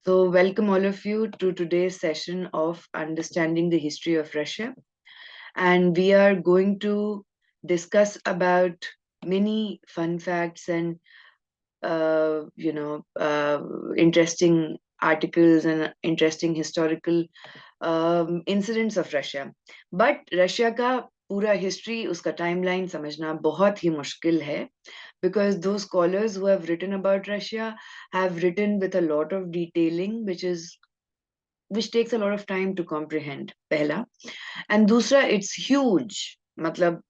So, welcome all of you to today's session of Understanding the History of Russia. And we are going to discuss about many fun facts and, interesting articles and interesting historical incidents of Russia. But Russia का पूरा history, उसका timeline समझना बहुत ही मुश्किल है because those scholars who have written about Russia have written with a lot of detailing, which takes a lot of time to comprehend. पहला and दूसरा it's huge. मतलब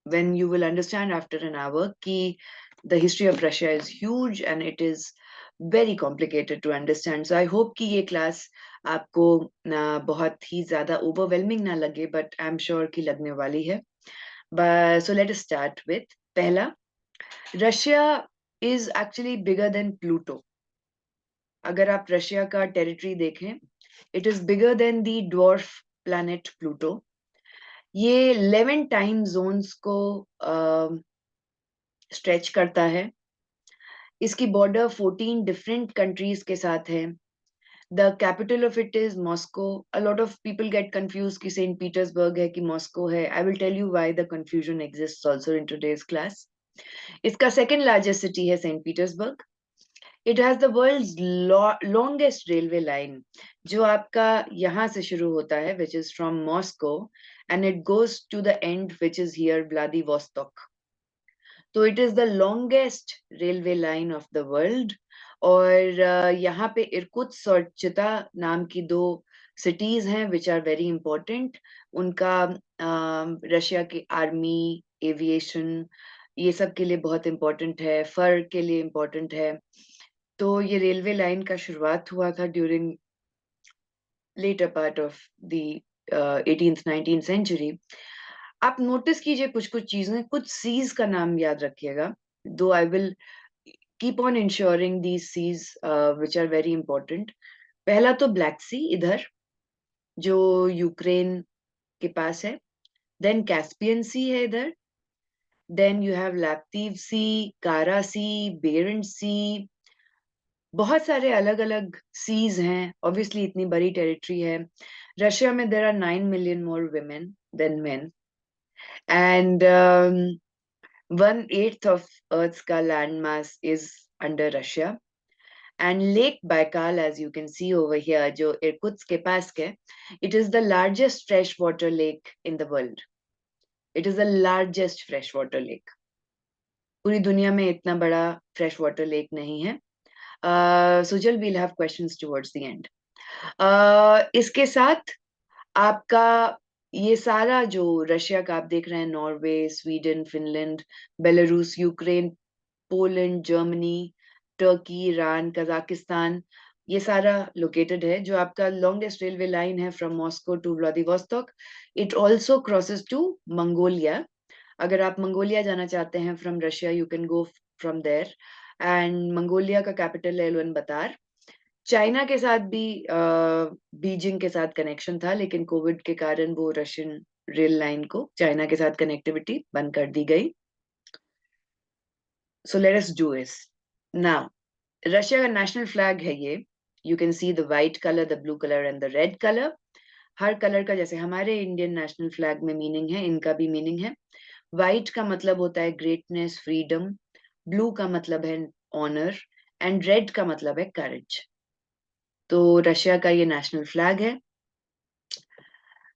when you will understand after an hour कि the history of Russia is huge and it is very complicated to understand. So I hope कि ये class आपको बहुत ही ज़्यादा overwhelming ना लगे, but I'm sure कि लगने वाली है. But so let us start with पहला. Russia is actually bigger than Pluto. अगर आप रशिया का टेरिटरी देखें, it is bigger than the dwarf planet Pluto. ये 11 टाइम जोन्स को स्ट्रेच करता है. इसकी बॉर्डर 14 डिफरेंट कंट्रीज के साथ है. The capital of it is Moscow. A lot of people get confuse कि सेंट पीटर्सबर्ग है कि मॉस्को है. I will tell you why the confusion exists also in today's class. इसका सेकंड लार्जेस्ट सिटी है Saint Petersburg. It has the world's longest railway line, जो आपका यहाँ से शुरू होता है, which is from Moscow and it goes to the end which is here Vladivostok. तो it is the longest railway line of the world. और यहाँ पे इरकुत्स्क और चिता नाम की दो सिटीज हैं विच आर वेरी इंपॉर्टेंट. उनका रशिया की आर्मी, एविएशन, ये सब के लिए बहुत इंपॉर्टेंट है. फर के लिए इंपॉर्टेंट है. तो ये रेलवे लाइन का शुरुआत हुआ था during later part of the 18th 19th century. आप नोटिस कीजिए कुछ कुछ चीजें, कुछ सीज का नाम याद रखिएगा. Though I will keep on ensuring these seas which are very important. पहला तो ब्लैक सी इधर, जो यूक्रेन के पास है. देन कैस्पियन सी है इधर. देन यू हैव लैप्तीव सी, कारा सी, बेरेंट सी. बहुत सारे अलग अलग सीज हैं. ऑब्वियसली इतनी बड़ी टेरिटरी है. रशिया में there are 9 million more women than men. And 1/8 of Earth's का land mass is under Russia. And Lake Baikal, as you can see over here, जो इरकुत्स्क के पास है, it is the largest freshwater lake in the world. It is the largest freshwater lake. पूरी दुनिया में इतना बड़ा freshwater lake नहीं है. Sujal, we'll have questions towards the end. इसके साथ आपका ये सारा जो रशिया का आप देख रहे हैं, Norway, Sweden, Finland, Belarus, Ukraine, Poland, Germany, Turkey, Iran, Kazakhstan, ये सारा लोकेटेड है. जो आपका लॉन्गेस्ट रेलवे लाइन है from Moscow to Vladivostok. It also crosses to Mongolia. अगर आप मंगोलिया जाना चाहते हैं from Russia, you can go from there. And Mongolia का कैपिटल है उलानबातर. चाइना के साथ भी बीजिंग के साथ कनेक्शन था, लेकिन कोविड के कारण वो रशियन रेल लाइन को चाइना के साथ कनेक्टिविटी बंद कर दी गई. So let us do this now. Russia का नेशनल फ्लैग है ये. You can see the white colour, the blue colour and the red colour. Her colour का जैसे हमारे इंडियन नेशनल फ्लैग में मीनिंग है, इनका भी मीनिंग है. वाइट का मतलब होता है ग्रेटनेस, फ्रीडम. ब्लू का मतलब है ऑनर. एंड रेड का मतलब है करेज. तो रशिया का ये नेशनल फ्लैग है.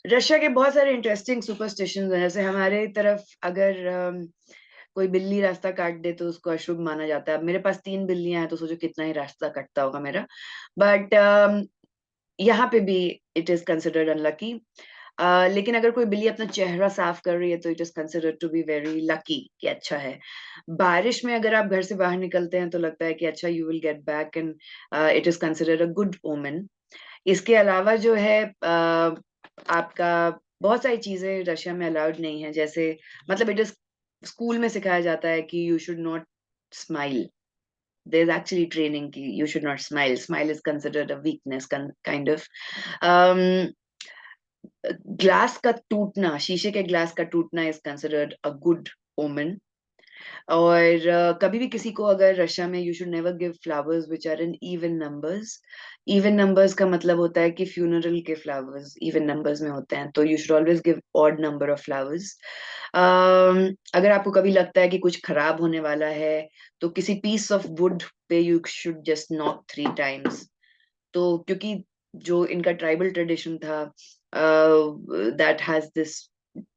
रशिया के बहुत सारे इंटरेस्टिंग सुपरस्टिशंस हैं. जैसे हमारे तरफ अगर कोई बिल्ली रास्ता काट दे तो उसको अशुभ माना जाता है. अब मेरे पास 3 बिल्लियां हैं, तो सोचो कितना ही रास्ता कटता होगा मेरा. बट यहाँ पे भी इट इज कंसिडर्ड अनलकी. लेकिन अगर कोई बिल्ली अपना चेहरा साफ कर रही है तो it is considered to be very lucky, कि अच्छा है. बारिश में अगर आप घर से बाहर निकलते हैं तो लगता है कि अच्छा, you will get back, and it is considered a good omen. इसके अलावा जो है आपका बहुत सारी चीजें रशिया में अलाउड नहीं है. जैसे मतलब इट इज स्कूल में सिखाया जाता है कि you should not smile. There is actually training कि you should not smile. Smile is considered a weakness kind of. Glass का टूटना, शीशे के ग्लास का टूटना is considered a good omen. और कभी भी किसी को अगर रशिया में you should never give flowers which are in even numbers. Even numbers का मतलब होता है कि फ्यूनरल के फ्लावर्स इवन नंबर्स में होते हैं, तो you should always give odd number of flowers. अगर आपको कभी लगता है कि कुछ खराब होने वाला है, तो किसी पीस ऑफ वुड पे you should just knock 3 times. तो क्योंकि जो इनका ट्राइबल ट्रेडिशन था, दैट हैज दिस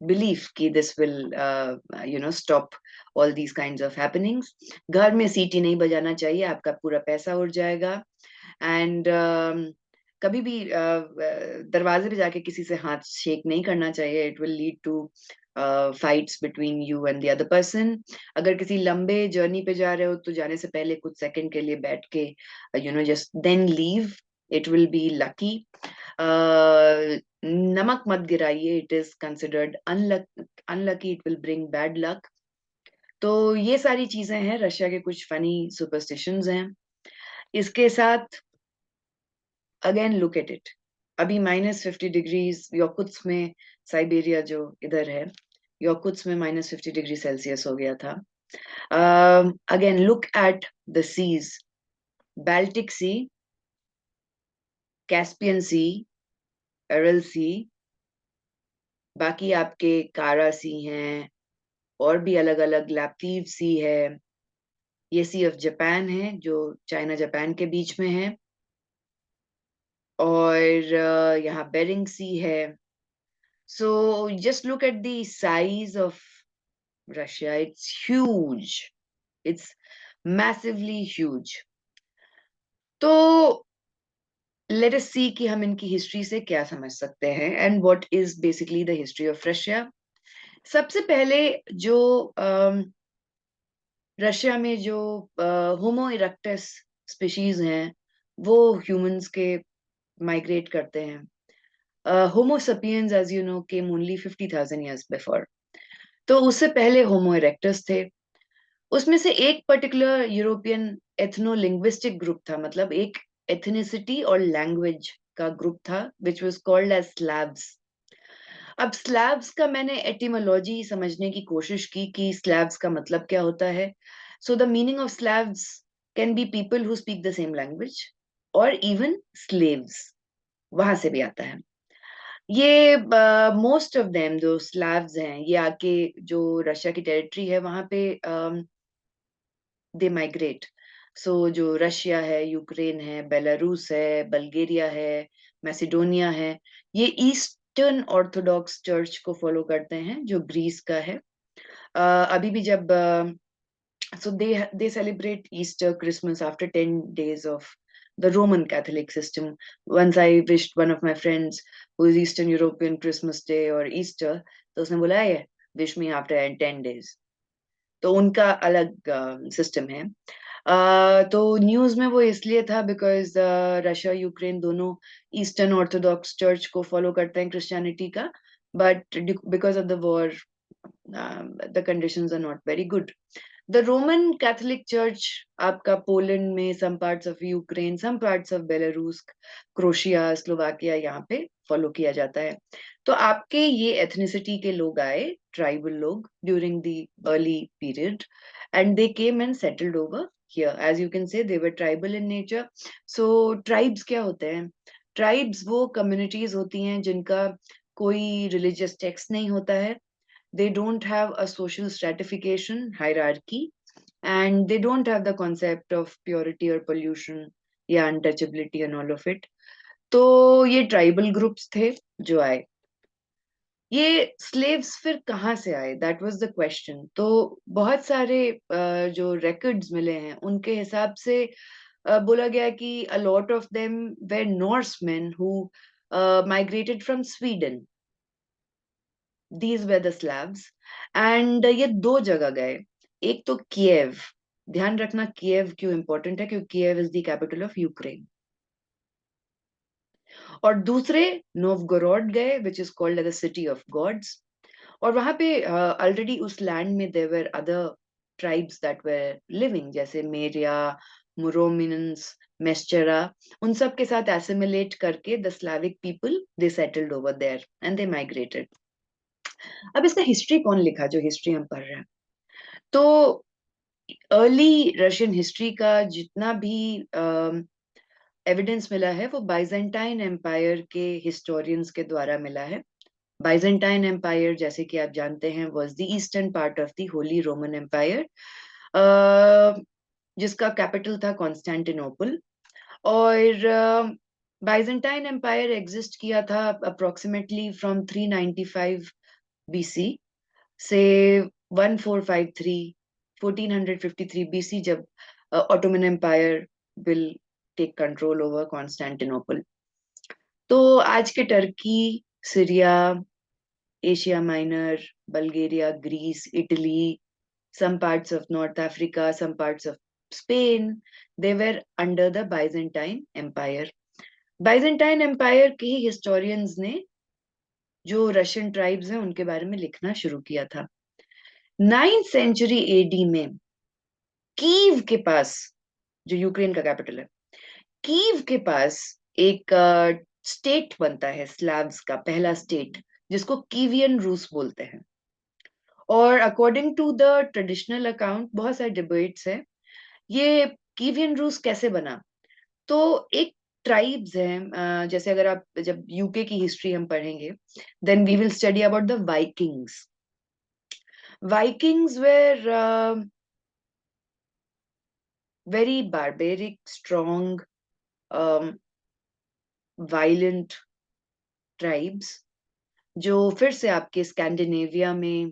बिलीफ कि this will stop all these kinds of happenings. घर में सीटी नहीं बजाना चाहिए, आपका पूरा पैसा उड़ जाएगा. एंड कभी भी दरवाजे पे जाके किसी से हाथ शेक नहीं करना चाहिए. It will lead two fights between you and the other person. अगर किसी लंबे जर्नी पे जा रहे हो तो जाने से पहले कुछ सेकंड के लिए बैठ के just then leave. It will be lucky. नमक मत गिराइए, it is considered unlucky, it will bring bad luck. तो ये सारी चीजें हैं, रशिया के कुछ फनी सुपरस्टिशंस हैं. इसके साथ अगेन लुक एट इट. अभी -50 डिग्रीज योकुत्स में, साइबेरिया जो इधर है, योकुत्स में -50 डिग्री सेल्सियस हो गया था. Again look at the seas. Baltic sea, Caspian sea, Aral sea, बाकी आपके कारा सी हैं, और भी अलग अलग लैप्तीव सी है. ये सी ऑफ जापान है जो चाइना जापान के बीच में है. और यहाँ बेरिंग सी है. So just look at the size of Russia. It's huge. It's massively huge. तो लेट अस सी कि हम इनकी हिस्ट्री से क्या समझ सकते हैं and what is basically the history of Russia. सबसे पहले जो रशिया में जो होमो इरेक्टस स्पीशीज हैं, वो ह्यूमंस के माइग्रेट करते हैं. Homo sapiens as you know came only 50,000 years before. तो उससे पहले होमो इरेक्टस थे. उसमें से एक particular European ethno linguistic group था, मतलब एक एथनिसिटी और लैंग्वेज का ग्रुप था, which was called as Slavs. अब स्लैब्स का मैंने एटिमोलॉजी समझने की कोशिश की कि स्लैब्स का मतलब क्या होता है. So the meaning of slabs can be people who speak the same language, और इवन स्लेव्स, वहां से भी आता है. ये मोस्ट ऑफ देम जो स्लैव्स हैं, ये आके जो रशिया की टेरिटरी है वहां पे दे माइग्रेट. सो जो रशिया है, यूक्रेन है, बेलारूस है, बल्गेरिया है, मैसिडोनिया है, ये ईस्टर्न ऑर्थोडॉक्स चर्च को फॉलो करते हैं जो ग्रीस का है. अभी भी जब so they celebrate Easter, Christmas after 10 days of the Roman Catholic system. Once I wished one of my friends who is Eastern European Christmas Day or Easter, तो उसने बोला है wish me after 10 days. तो उनका अलग system है. तो news में वो इसलिए था बिकॉज रशिया यूक्रेन दोनों ईस्टर्न ऑर्थोडॉक्स चर्च को फॉलो करते हैं क्रिश्चियनिटी का. But because of the war the conditions are not very good. The Roman Catholic Church आपका पोलैंड में, some parts of Ukraine, some parts of Belarus, Croatia, Slovakia, यहाँ पे follow किया जाता है. तो आपके ये एथनिसिटी के लोग आए, ट्राइबल लोग, during the early period, and they came and settled over here. As you can say, they were tribal in nature. So tribes क्या होते हैं? Tribes वो communities होती हैं जिनका कोई religious text नहीं होता है. They don't have a social stratification hierarchy, and they don't have the concept of purity or pollution या untouchability and all of it. तो ये tribal groups थे जो आए. ये स्लेव्स फिर कहाँ से आए, दैट वाज द क्वेश्चन. तो बहुत सारे जो रिकॉर्ड्स मिले हैं उनके हिसाब से बोला गया कि a lot of them were Norsemen who migrated from Sweden. These were the Slavs. And ये दो जगह गए. एक तो किएव. ध्यान रखना किएव क्यों इंपॉर्टेंट है, क्योंकि Kiev is the capital of Ukraine. और दूसरे नोवगोरोड गए, which is called as the city of gods. और वहां पे ऑलरेडी उस लैंड में there were other tribes that were living, जैसे मेरिया, मुरोमिनस, मेस्चरा. उन सब के साथ एसिमिलेट करके the Slavic people they settled over there and they migrated. अब इसका हिस्ट्री कौन लिखा, जो हिस्ट्री हम पढ़ रहे हैं? तो अर्ली रशियन हिस्ट्री का जितना भी एविडेंस मिला है वो बाइजेंटाइन एम्पायर के हिस्टोरियंस के द्वारा मिला है। बाइजेंटाइन एम्पायर, जैसे कि आप जानते हैं, was the eastern part of the Holy Roman Empire, जिसका कैपिटल था कॉन्स्टेंटिनोपल। और बाइजेंटाइन एम्पायर एग्जिस्ट किया था अप्रोक्सीमेटली फ्रॉम 395 बीसी से 1453 1453 बीसी, जब Ottoman Empire will take control over Constantinople. तो आज के Turkey, Syria, Asia Minor, Bulgaria, Greece, Italy, some parts of North Africa, some parts of Spain, they were under the Byzantine Empire. Byzantine Empire के ही historians ने जो Russian tribes हैं उनके बारे में लिखना शुरू किया था। 9th सेंचुरी एडी में कीव के पास, जो यूक्रेन का कैपिटल है, कीव के पास एक स्टेट बनता है, स्लैब्स का पहला स्टेट, जिसको कीवियन रूस बोलते हैं। और according to the traditional account, बहुत सारे डिबेट्स है ये कीवियन रूस कैसे बना। तो एक ट्राइब्स हैं, जैसे अगर आप जब यूके की हिस्ट्री हम पढ़ेंगे, then we will study about the Vikings. Vikings were very barbaric, strong, violent tribes, जो फिर से आपके स्कैंडिनेविया में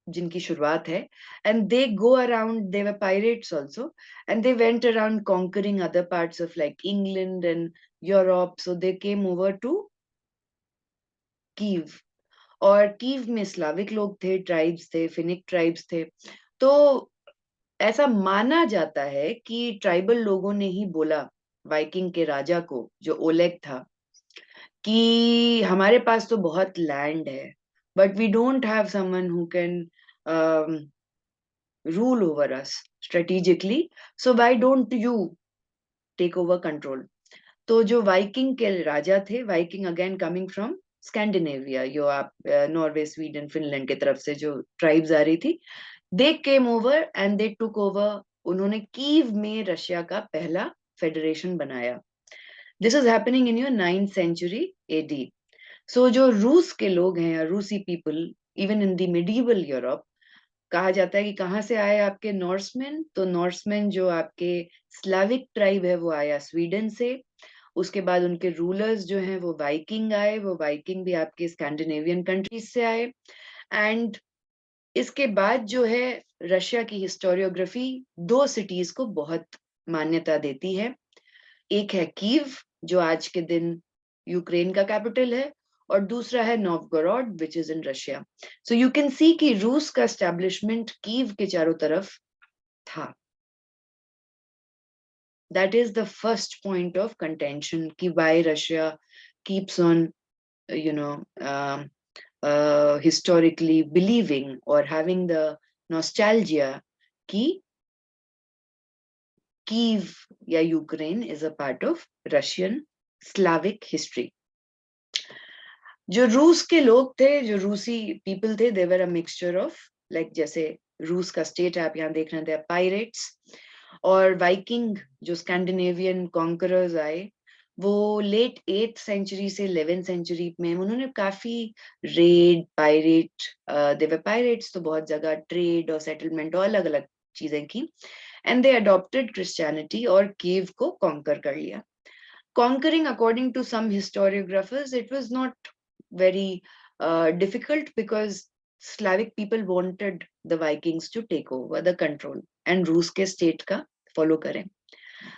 जिनकी शुरुआत है। And they go around, they were pirates also, and they went around conquering other parts of like England and Europe, so they came over to Kiev. और Kiev में स्लाविक लोग थे, ट्राइब्स थे, फिनिक ट्राइब्स थे। तो ऐसा माना जाता है कि ट्राइबल लोगों ने ही बोला वाइकिंग के राजा को, जो ओलेग था, कि हमारे पास तो बहुत लैंड है, but we don't have someone who can rule over us strategically, so why don't you take over control? तो जो वाइकिंग के राजा थे, Viking again coming from Scandinavia, जो आप नॉर्वे, स्वीडन, फिनलैंड की तरफ से जो ट्राइब्स आ रही थी, they came over and they took over. उन्होंने कीव में रशिया का पहला फेडरेशन बनाया। This is happening in your 9th century AD. So जो रूस के लोग हैं, रूसी people, even in the medieval Europe, कहा जाता है कि कहाँ से आए आपके नॉर्समैन। तो नॉर्समैन जो आपके स्लाविक ट्राइब है वो आया स्वीडन से। उसके बाद उनके रूलर्स जो हैं वो वाइकिंग आए, वो वाइकिंग भी आपके स्कैंडिनेवियन कंट्रीज से आए। एंड इसके बाद जो है रशिया की हिस्टोरियोग्राफी दो सिटीज को बहुत मान्यता देती है। एक है कीव, जो आज के दिन यूक्रेन का कैपिटल है, और दूसरा है Novgorod, which is in Russia. So you can see कि रूस का एस्टेब्लिशमेंट कीव के चारों तरफ था। That is the first point of contention कि why Russia keeps on you know historically believing or having the nostalgia कि कीव या Ukraine is a part of Russian Slavic history. जो रूस के लोग थे, जो रूसी पीपल थे, they were a mixture of, like जैसे रूस का स्टेट आप यहाँ देख रहे थे, पायरेट्स और वाइकिंग, जो स्कैंडिनेवियन कॉन्करर्स आए, वो लेट 8th सेंचुरी से 11th सेंचुरी में उन्होंने काफी रेड, पायरेट, देवर पायरेट्स तो बहुत जगह ट्रेड और सेटलमेंट और अलग अलग चीजें की। एंड दे अडॉप्टेड क्रिश्चियनिटी और कीव को कॉन्कर कर लिया। Conquering, according to some historiographers, it was not very difficult because Slavic people wanted the Vikings to take over the control and रूस के स्टेट का फॉलो करें।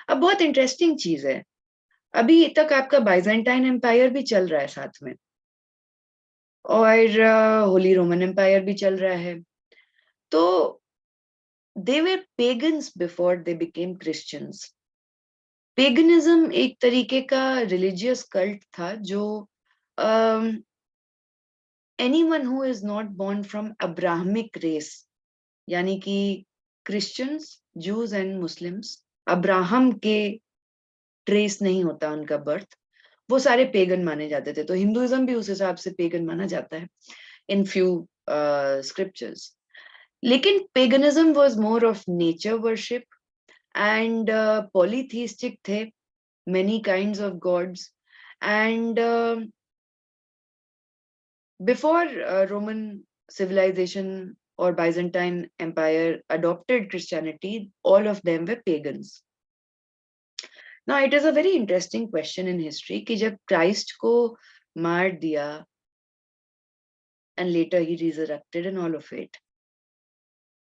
अब बहुत इंटरेस्टिंग चीज है, अभी तक आपका बाइजेंटाइन एम्पायर भी चल रहा है साथ में, और होली रोमन एम्पायर भी चल रहा है। तो they were pagans before they became Christians. Paganism एक तरीके का रिलीजियस कल्ट था जो anyone who is not born from Abrahamic race, यानी कि Christians, juice and Muslims, Abraham के ट्रेस नहीं होता उनका बर्थ, वो सारे पेगन माने जाते थे। तो हिंदुइज्म भी उस हिसाब से पेगन माना जाता है इन फ्यू स्क्रिप्चर्स। लेकिन paganism was more of nature worship and polytheistic थे, many kinds of gods. And before Roman civilization or Byzantine Empire adopted Christianity, all of them were pagans. Now, it is a very interesting question in history कि जब Christ को मार दिया and later he resurrected and all of it.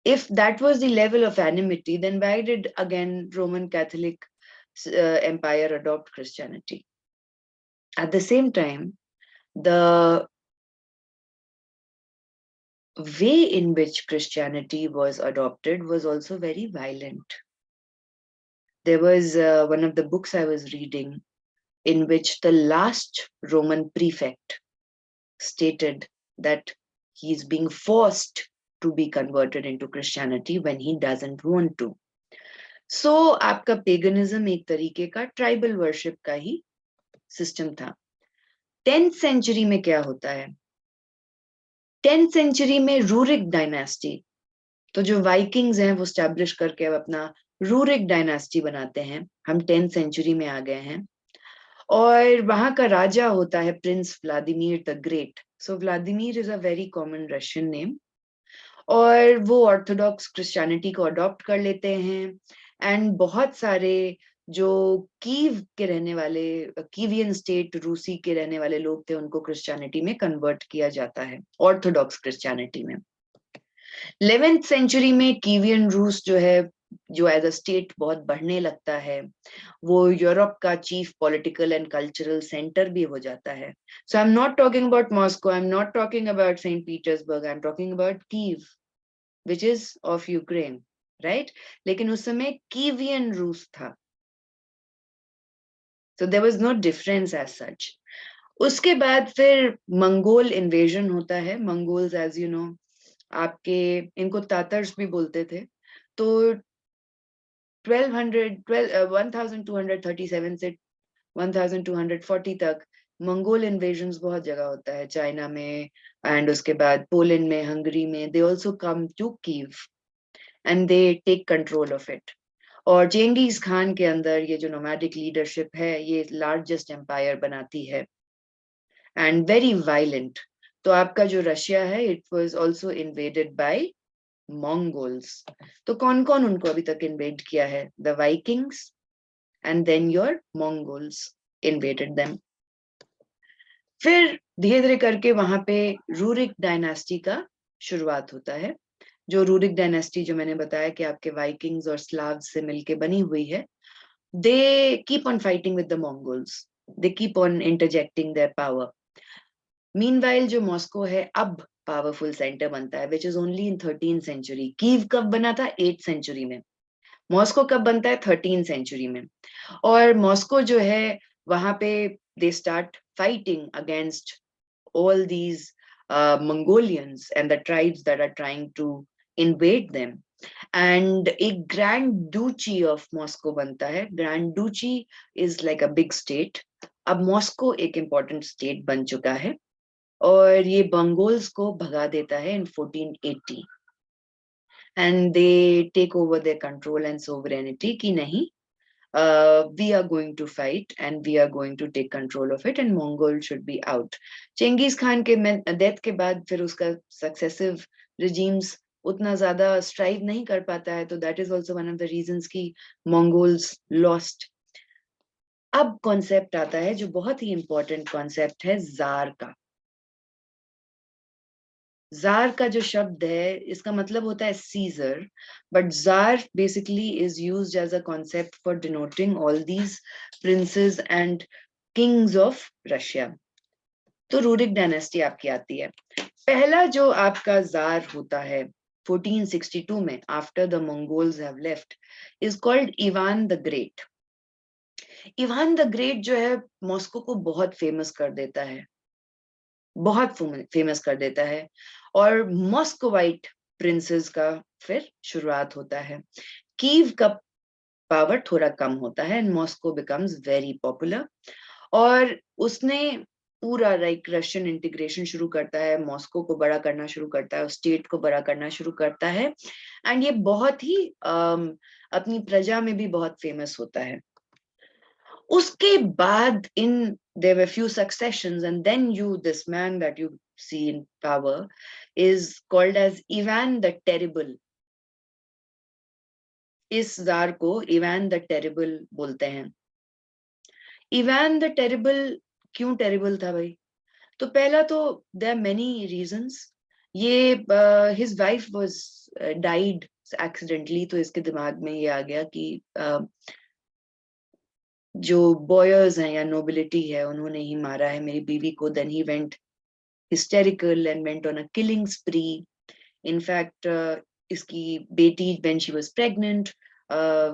If that was the level of enmity, then why did again Roman Catholic Empire adopt Christianity? At the same time, the way in which Christianity was adopted was also very violent. There was one of the books I was reading in which the last Roman prefect stated that he is being forced to be converted into Christianity when he doesn't want to. So आपका paganism एक तरीके का tribal worship का ही system था. 10th century में क्या होता है? 10th century में रूरिक डायनास्टी, तो जो वाइकिंग्स हैं वो स्टैब्लिश करके अब अपना रूरिक डायनास्टी बनाते हैं. हम 10th सेंचुरी में आ गए हैं और वहां का राजा होता है Prince Vladimir the great. So Vladimir is a very common Russian name और वो ऑर्थोडॉक्स क्रिश्चियनिटी को अडॉप्ट कर लेते हैं एंड बहुत सारे जो कीव के रहने वाले, कीवियन स्टेट रूसी के रहने वाले लोग थे, उनको क्रिश्चियनिटी में कन्वर्ट किया जाता है, ऑर्थोडॉक्स क्रिश्चियनिटी में. 11th सेंचुरी में कीवियन रूस जो है, जो एज अ स्टेट बहुत बढ़ने लगता है, वो यूरोप का chief political and cultural centre भी हो जाता है. So I am not talking about Moscow, I am not talking about Saint Petersburg, I am talking about Kiev which is of Ukraine, right? लेकिन उस समय कीवियन रूस था. So there was no difference as such. उसके बाद फिर Mongol invasion होता है. Mongols as you no, आपके इनको तातर्स भी बोलते थे. तो 1237 से 1240 तक मंगोल इन्वेजन्स बहुत जगह होता है, चाइना में एंड उसके बाद पोलैंड में, हंगरी में. They also come to Kiev and they take control of it. और चेंगिस खान के अंदर ये जो नोमैडिक लीडरशिप है, ये लार्जेस्ट एम्पायर बनाती है एंड वेरी वायलेंट. तो आपका जो रशिया है, it was also invaded by Mongols. तो कौन कौन उनको अभी तक इन्वेड किया है? The Vikings and then your Mongols invaded them. फिर धीरे धीरे करके वहां पे रूरिक डायनास्टी का शुरुआत होता है. जो रूरिक डायनास्टी जो मैंने बताया कि आपके वाइकिंग्स और स्लाव्स से मिलके बनी हुई है, they keep on fighting with the Mongols. They keep on interjecting their power. Meanwhile जो मॉस्को है अब पावरफुल सेंटर बनता है, which is only in 13th century. Kiev कब बना था? 8th सेंचुरी में. मॉस्को कब बनता है? 13th सेंचुरी में. और मॉस्को जो है वहां पे they start fighting against all these Mongolians and the tribes that are trying to invade them. And एक Grand Duchy of Moscow बनता है. Grand Duchy is like a big state. अब मॉस्को एक important state बन चुका है और ये मंगोल्स को भगा देता है in 1480. And they take over their control and sovereignty कि नहीं, we are going to fight and we are going to take control of it and Mongol should be out. Chengiz Khan के डेथ के बाद फिर उसका सक्सेसिव regimes उतना ज्यादा strive नहीं कर पाता है, तो that is also one of the reasons कि Mongols lost. अब कॉन्सेप्ट आता है जो बहुत ही इंपॉर्टेंट कॉन्सेप्ट है, जार का. जार का जो शब्द है, इसका मतलब होता है Caesar, but tsar basically is used as a concept for denoting all these princes and kings of Russia. तो रूरिक डायनेस्टी आपकी आती है. पहला जो आपका जार होता है 1462 में, after the Mongols have left, is called Ivan the great. Ivan the great जो है मॉस्को को बहुत फेमस कर देता है, बहुत फेमस कर देता है. और मॉस्कोवाइट प्रिंसेस का फिर शुरुआत होता है. कीव का पावर थोड़ा कम होता है and Moscow becomes very popular. और उसने पूरा लाइक रशियन इंटीग्रेशन शुरू करता है, मॉस्को को बड़ा करना शुरू करता है, स्टेट को बड़ा करना शुरू करता है, एंड ये बहुत ही अपनी प्रजा में भी बहुत फेमस होता है। उसके बाद इन there were few successions, and then this man that you see in power is called as Ivan the Terrible. इस जार को इवान द टेरिबल बोलते हैं। इवान द टेरिबल क्यों टेरिबल था भाई? तो पहला तो देयर आर मेनी रीजंस। ये his wife was died accidentally, तो इसके दिमाग में ये आ गया कि जो बॉयर्स हैं या नोबिलिटी है उन्होंने ही मारा है मेरी बीवी को। Then he went hysterical and went on a killing spree. In fact इसकी बेटी when she was pregnant,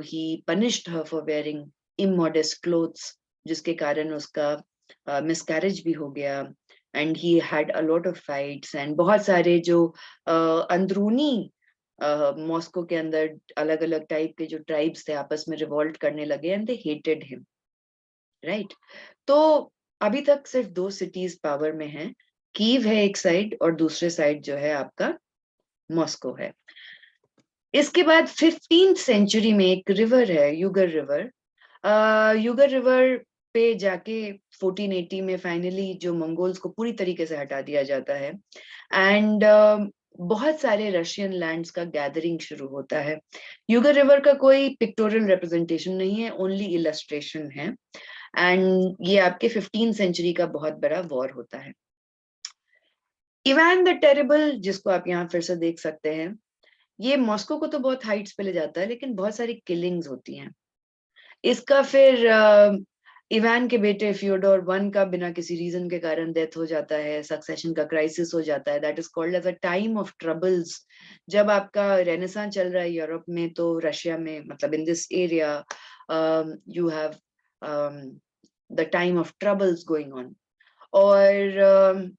he punished her for wearing immodest clothes, जिसके कारण उसका miscarriage भी हो गया, and he had a lot of fights, and बहुत सारे जो अंदरूनी मॉस्को के अंदर अलग अलग टाइप के जो ट्राइब्स थे आपस में रिवॉल्ट करने लगे, and they hated him, right? तो अभी तक सिर्फ 2 सिटीज पावर में हैं, कीव है एक साइड और दूसरे साइड जो है आपका मॉस्को है। इसके बाद 15th सेंचुरी में एक रिवर है युगर रिवर। युगर रिवर पे जाके 1480 में फाइनली जो मंगोल्स को पूरी तरीके से हटा दिया जाता है, एंड बहुत सारे रशियन लैंड्स का गैदरिंग शुरू होता है। युगर रिवर का कोई पिक्टोरियल रिप्रेजेंटेशन नहीं है, ओनली इलस्ट्रेशन है, एंड ये आपके 15th सेंचुरी का बहुत बड़ा वॉर होता है। इवान द टेरिबल, जिसको आप यहाँ फिर से देख सकते हैं, ये मॉस्को को तो बहुत हाइट्स पे ले जाता है, लेकिन बहुत सारी किलिंग्स होती हैं। इसका फिर इवान के बेटे फ्योडोर वन का बिना किसी रीजन के कारण डेथ हो जाता है, सक्सेशन का क्राइसिस हो जाता है। That is called as a time of troubles. जब आपका रेनेसांस चल रहा है यूरोप में, तो रशिया में मतलब in this area you have the time of troubles going on. और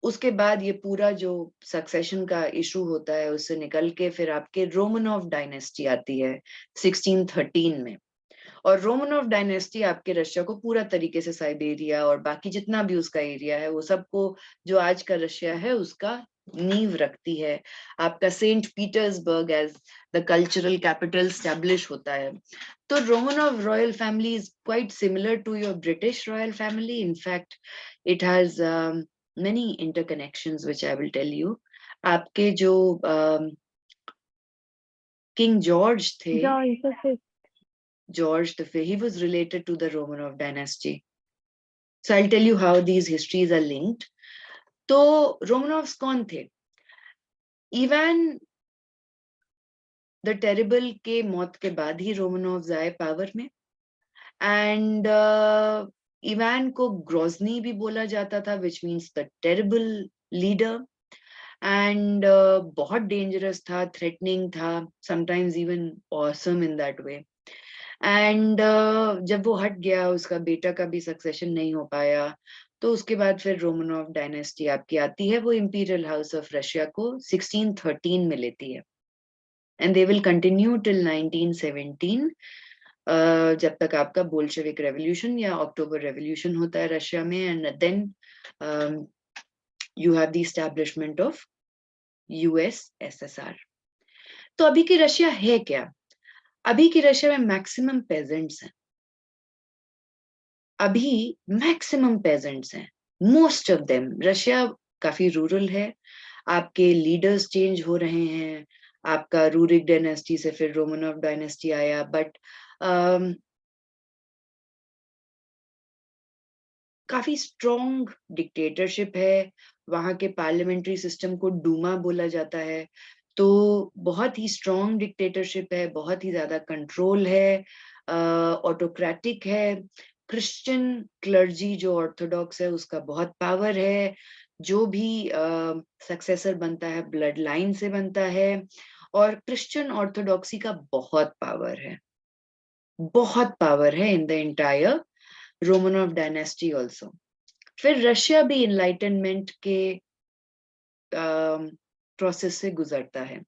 उसके बाद ये पूरा जो सक्सेशन का इशू होता है उससे निकल के फिर आपके रोमनोव डायनेस्टी आती है 1613 में। और रोमनोव डायनेस्टी आपके रशिया को पूरा तरीके से साइबेरिया और बाकी जितना भी उसका एरिया है वो सबको, जो आज का रशिया है उसका नींव रखती है। आपका Saint Petersburg as the cultural capital establish होता है। तो Romanov royal family is quite similar to your British royal family. In fact it has many interconnections which I will tell you. आपके जो किंग जॉर्ज थे, George the Fifth, he was related to the Romanov dynasty. So I'll tell you how these histories are linked. तो रोमनोव्स कौन थे? Ivan the terrible के मौत के बाद ही रोमनोव्स आए पावर में, एंड इवान को ग्रोजनी भी बोला जाता था, which means the terrible leader, and बहुत डेंजरस था, थ्रेटनिंग था, sometimes even awesome in that way. And जब वो हट गया, उसका बेटा का भी सक्सेशन नहीं हो पाया, तो उसके बाद फिर रोमनोव डायनेस्टी आपकी आती है, वो इंपीरियल हाउस ऑफ रशिया को 1613 में लेती है, and they will continue till 1917, जब तक आपका बोल्शेविक रेवोल्यूशन या अक्टूबर रेवोल्यूशन होता है रशिया में, and then you have the establishment of USSR। तो अभी की रशिया है क्या? अभी की रशिया में मैक्सिमम पेजेंट्स हैं, अभी मैक्सिमम पेजेंट्स हैं, मोस्ट ऑफ देम। रशिया काफी रूरल है, आपके लीडर्स चेंज हो रहे हैं, आपका रूरिक डायनेस्टी से फिर रोमनोव डायनेस्टी आया, बट काफी स्ट्रॉन्ग डिक्टेटरशिप है। वहां के पार्लियामेंट्री सिस्टम को डूमा बोला जाता है, तो बहुत ही स्ट्रॉन्ग डिक्टेटरशिप है, बहुत ही ज्यादा कंट्रोल है, ऑटोक्रेटिक है। क्रिश्चियन क्लर्जी जो ऑर्थोडॉक्स है उसका बहुत पावर है, जो भी सक्सेसर बनता है ब्लड लाइन से बनता है, और क्रिश्चियन ऑर्थोडॉक्सी का बहुत पावर है, बहुत पावर है in the entire Romanov dynasty also. फिर रशिया भी इनलाइटनमेंट के प्रोसेस से गुजरता है।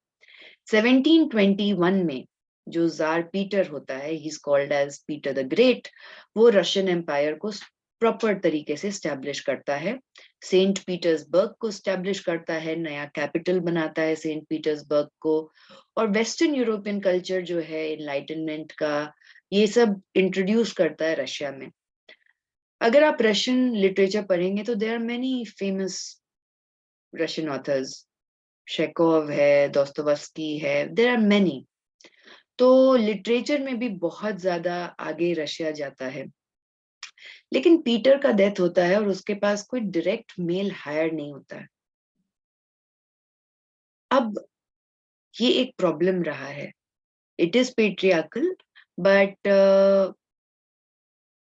1721 में जो जार पीटर होता है, he is called as Peter the Great, वो रशियन एम्पायर को प्रॉपर तरीके से स्टैब्लिश करता है, सेंट पीटर्सबर्ग को स्टैब्लिश करता है, नया कैपिटल बनाता है सेंट पीटर्सबर्ग को, और वेस्टर्न यूरोपियन कल्चर जो है एनलाइटनमेंट का, ये सब इंट्रोड्यूस करता है रशिया में। अगर आप रशियन लिटरेचर पढ़ेंगे तो there are many famous Russian authors, Chekhov है, दोस्तोयेवस्की है, देयर आर मेनी। तो लिटरेचर में भी बहुत ज्यादा आगे रशिया जाता है। लेकिन पीटर का डेथ होता है और उसके पास कोई डायरेक्ट मेल हायर नहीं होता है। अब ये एक प्रॉब्लम रहा है। It is patriarchal but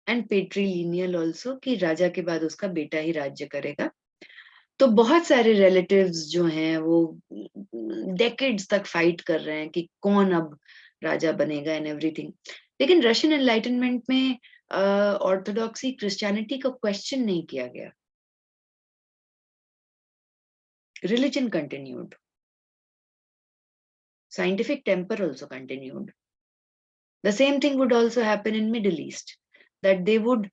and patrilineal also, कि राजा के बाद उसका बेटा ही राज्य करेगा। तो बहुत सारे रिलेटिव्स जो हैं वो डेकेड्स तक फाइट कर रहे हैं कि कौन अब राजा बनेगा एंड एवरीथिंग। लेकिन रशियन एनलाइटनमेंट में ऑर्थोडॉक्सी क्रिश्चियनिटी को क्वेश्चन नहीं किया गया। Religion continued, scientific temper also continued. The same thing would also happen in Middle East, that they would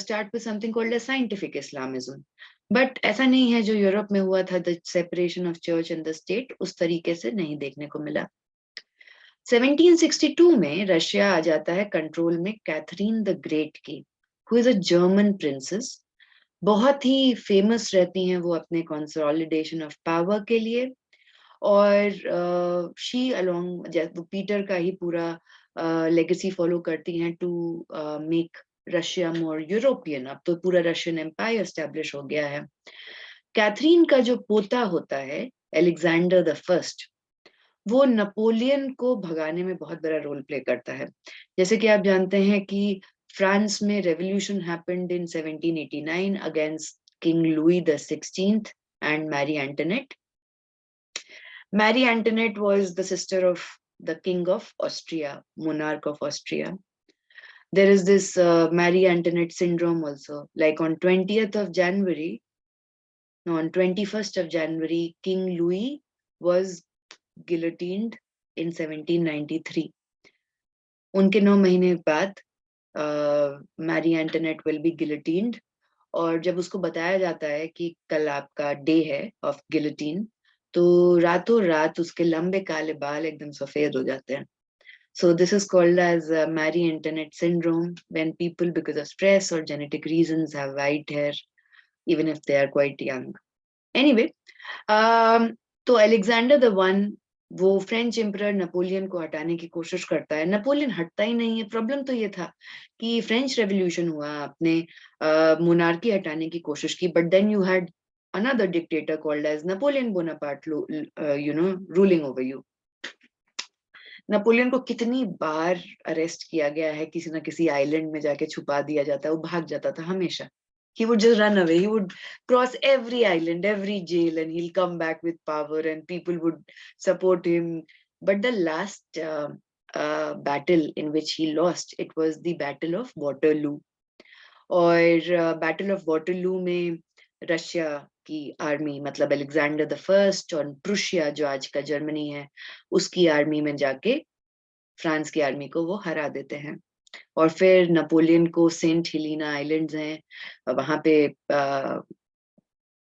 start with something called as scientific Islamism. But ऐसा नहीं है जो Europe में हुआ था, the separation of church and the state, उस तरीके से नहीं देखने को मिला। 1762 में रशिया आ जाता है कंट्रोल में कैथरीन द ग्रेट की, who is a German princess। बहुत ही फेमस रहती हैं वो अपने कंसोलिडेशन ऑफ पावर के लिए, और शी अलोंग पीटर का ही पूरा लेगेसी फॉलो करती हैं to make Russia more European. अब तो पूरा रशियन एम्पायर स्टैब्लिश हो गया है। कैथरीन का जो पोता होता है एलेक्जेंडर द फर्स्ट, वो नेपोलियन को भगाने में बहुत बड़ा रोल प्ले करता है। जैसे कि आप जानते हैं कि फ्रांस में revolution happened in 1789 against king Louis the 16th and Mary Antoinette. Mary Antoinette was the sister of the King of Austria, monarch of Austria. There is this Mary Antoinette syndrome also. Like on 20th of January, no, on 21st of January, King Louis was guillotined in 1793. उनके 9 महीने बाद Mary Antoinette will be गिलोटीन्ड, और जब उसको बताया जाता है कि कल आपका डे है ऑफ गिलोटीन, तो रातों रात उसके लंबे काले बाल एकदम सफेद हो जाते हैं। So this is called as Marie Antoinette syndrome, when people because of stress or genetic reasons have white hair even if they are quite young. Anyway, तो अलेक्जेंडर द वन वो फ्रेंच एम्परर नेपोलियन को हटाने की कोशिश करता है। Napoleon हटता ही नहीं है। प्रॉब्लम तो ये था कि फ्रेंच रेवोल्यूशन हुआ, आपने मोनार्की हटाने की कोशिश की, but then you had another dictator called as Napoleon Bonaparte, ruling over you. Napoleon को कितनी बार अरेस्ट किया गया है, किसी ना किसी आइलैंड में जाके छुपा दिया जाता है, वो भाग जाता था हमेशा। He would just run away. He would cross every island, every jail, and he'll come back with power, and people would support him. But the last battle in which he lost, it was the Battle of Waterloo. और battle of Waterloo में Russia की army, मतलब Alexander the first और Prussia जो आज का Germany है, उसकी आर्मी में जाके फ्रांस की आर्मी को वो हरा देते हैं। और फिर नेपोलियन को सेंट हेलेना आइलैंड्स हैं, वहां पे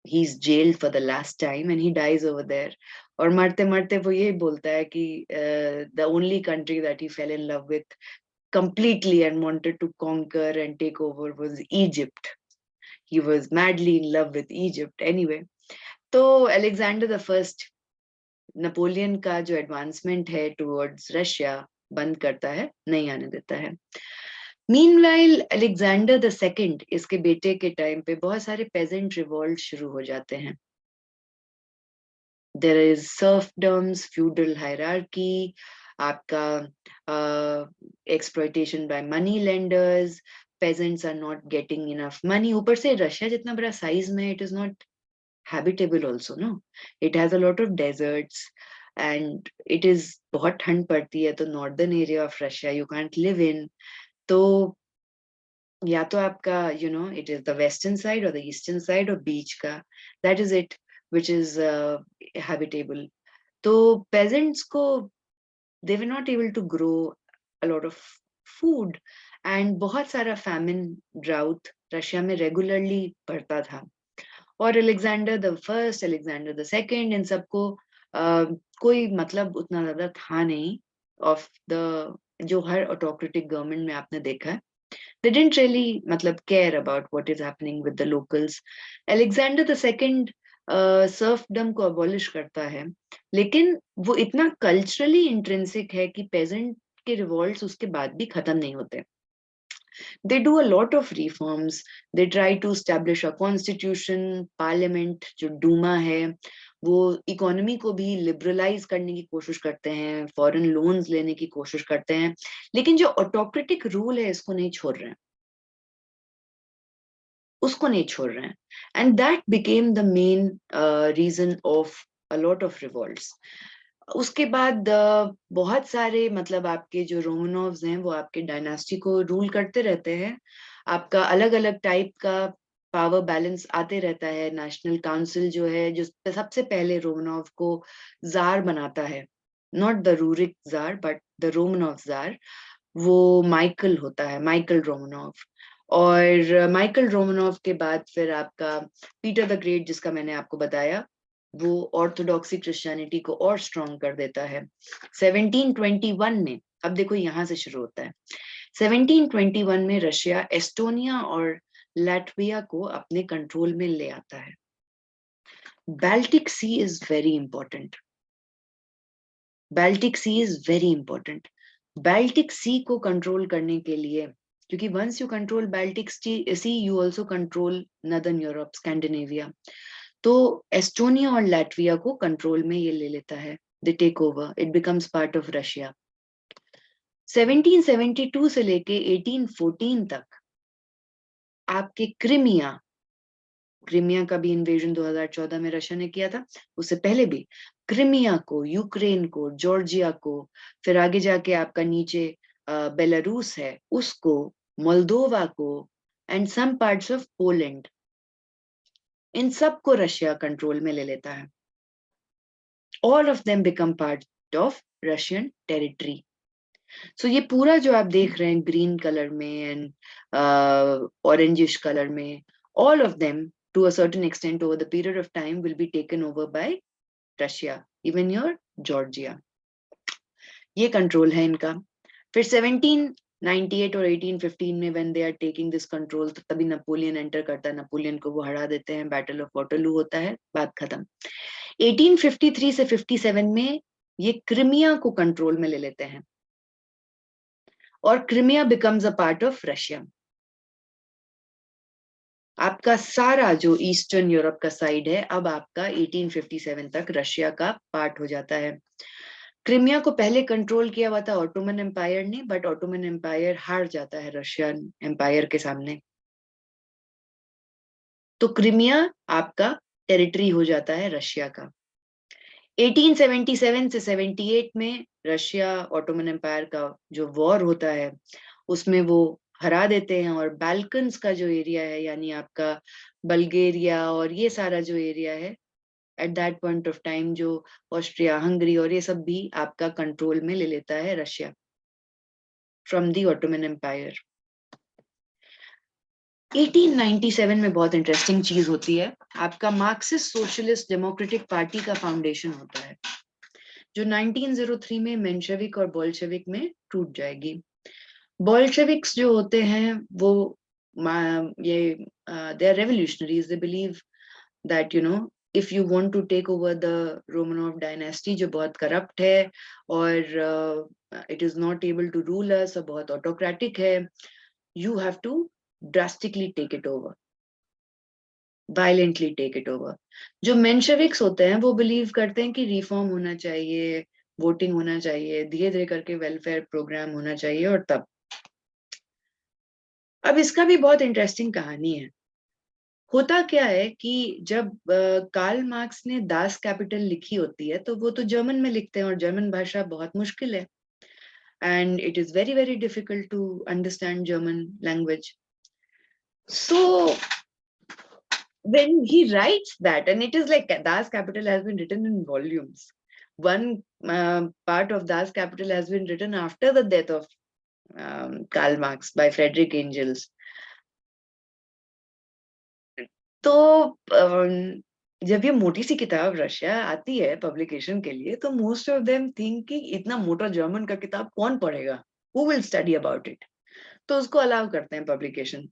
he is jailed for the last time and he dies over there. और मरते मरते वो यही बोलता है कि the only country that he fell in love with completely and wanted to conquer and take over was Egypt. He was madly in love with Egypt. Anyway, तो Alexander the first Napoleon का जो advancement है towards Russia बंद करता है, नहीं आने देता है। मीनवाइल अलेक्जेंडर द सेकंड, इसके बेटे के टाइम पे बहुत सारे पेजेंट रिवॉल्ट शुरू हो जाते हैं। देयर इज सर्फडम्स, फ्यूडल हायरार्की, आपका exploitation bye money lenders, peasants are not getting enough money. ऊपर से रशिया जितना बड़ा साइज में, it is not habitable also, no? It has a lot of deserts and it is बहुत ठंड पड़ती है, तो northern area of Russia you can't live in. तो या तो आपका it is the western side or the eastern side or beach का, that is it which is habitable. तो peasants को they were not able to grow a lot of food, and बहुत सारा famine, drought Russia में regularly पड़ता था। और Alexander the first, Alexander the second, इन सबको कोई मतलब उतना ज्यादा था नहीं ऑफ द, जो हर ऑटोक्रेटिक गवर्नमेंट में आपने देखा है, they didn't really मतलब care about what is happening with the locals. Alexander the second serfdom को अबॉलिश करता है, लेकिन वो इतना कल्चरली इंट्रिंसिक है कि पेजेंट के रिवॉल्ट्स उसके बाद भी खत्म नहीं होते। They do a lot of reforms. They try to establish a constitution, parliament जो डूमा है, वो इकोनॉमी को भी लिबरलाइज करने की कोशिश करते हैं, फॉरेन लोन्स लेने की कोशिश करते हैं, लेकिन जो ऑटोक्रेटिक रूल है इसको नहीं छोड़ रहे हैं, उसको नहीं छोड़ रहे हैं। And that became the main reason of a lot of revolts. उसके बाद बहुत सारे मतलब आपके जो रोमनोव्स हैं वो आपके डायनास्टी को रूल करते रहते हैं। आपका अलग अलग टाइप का पावर बैलेंस आते रहता है। नेशनल काउंसिल जो है, जो सबसे पहले रोमनोव को जार बनाता है, not the Rurik tsar but the Romanov tsar, वो माइकल होता है, माइकल रोमनोव। और माइकल रोमनोव के बाद फिर आपका पीटर द ग्रेट, जिसका मैंने आपको बताया, वो ऑर्थोडॉक्सी क्रिश्चियनिटी को और स्ट्रॉन्ग कर देता है। 1721 में, अब देखो यहां से शुरू होता है, 1721 में रशिया एस्टोनिया और लैटविया को अपने कंट्रोल में ले आता है। Baltic sea is very important, Baltic sea is very important. Baltic sea को कंट्रोल करने के लिए, क्योंकि once you control Baltic sea you also control northern Europe, Scandinavia. तो एस्टोनिया और लैटविया को कंट्रोल में ये ले लेता है, they take over, it becomes part of Russia. 1772 से लेके 1814 तक आपके क्रिमिया, क्रिमिया का भी इन्वेजन 2014 में रशिया ने किया था, उससे पहले भी क्रिमिया को, यूक्रेन को, जॉर्जिया को, फिर आगे जाके आपका नीचे बेलारूस है उसको, मोल्दोवा को, and some parts of Poland, इन सब को रशिया कंट्रोल में ले लेता है। All of them become part of Russian territory. So ये पूरा जो आप देख रहे हैं ग्रीन कलर में एंड ऑरेंजिश कलर में, all of them to a certain extent over the period of time will be taken over by Russia, even your Georgia. ये कंट्रोल है इनका। फिर 1798 और 1815 में when they are taking this control, तो तभी Napoleon enter करता है, नेपोलियन को वो हरा देते हैं, बैटल ऑफ वाटरलू होता है, बात खत्म। 1853 से 57 में ये क्रिमिया को कंट्रोल में ले लेते हैं और Crimea becomes a part of Russia. आपका सारा जो ईस्टर्न यूरोप का साइड है अब आपका 1857 तक रशिया का पार्ट हो जाता है। क्रिमिया को पहले कंट्रोल किया हुआ था ऑटोमन एम्पायर ने, बट ऑटोमन एम्पायर हार जाता है रशियन एम्पायर के सामने, तो क्रिमिया आपका टेरिटरी हो जाता है रशिया का। 1877 से 78 में रशिया ऑटोमन एम्पायर का जो वॉर होता है उसमें वो हरा देते हैं, और बाल्कन्स का जो एरिया है, यानी आपका बल्गेरिया और ये सारा जो एरिया है at that point of time, जो ऑस्ट्रिया हंगरी और ये सब भी आपका कंट्रोल में ले लेता है Russia from the Ottoman Empire. 1897 में बहुत इंटरेस्टिंग चीज होती है, आपका मार्क्सिस्ट सोशलिस्ट डेमोक्रेटिक पार्टी का फाउंडेशन होता है, जो 1903 में मेंशेविक और बोल्शेविक में टूट जाएगी। बोल्शेविक्स जो होते हैं वो ये they are revolutionaries, they believe that you know if you want to take over the Romanov dynasty जो बहुत करप्ट है और it is not able to rule us, बहुत ऑटोक्रेटिक है, you have to drastically take it over, violently take it over। जो मेंशेविक्स होते हैं वो बिलीव करते हैं कि रिफॉर्म होना चाहिए, वोटिंग होना चाहिए, धीरे धीरे करके वेलफेयर प्रोग्राम होना चाहिए, और तब अब इसका भी बहुत इंटरेस्टिंग कहानी है। होता क्या है कि जब कार्ल मार्क्स ने दास कैपिटल लिखी होती है तो वो तो जर्मन में लिखते हैं, और जर्मन भाषा बहुत मुश्किल है, and it is very very difficult to understand German language. So when he writes that, and it is like Das Capital has been written in volumes. One part of Das Capital has been written after the death of Karl Marx by Frederick Engels. तो जब ये मोटी सी किताब Russia आती है publication के लिए, तो मोस्ट ऑफ देम थिंक कि इतना मोटा जर्मन का किताब कौन पढ़ेगा, who will study about it, तो उसको अलाउ करते हैं publication,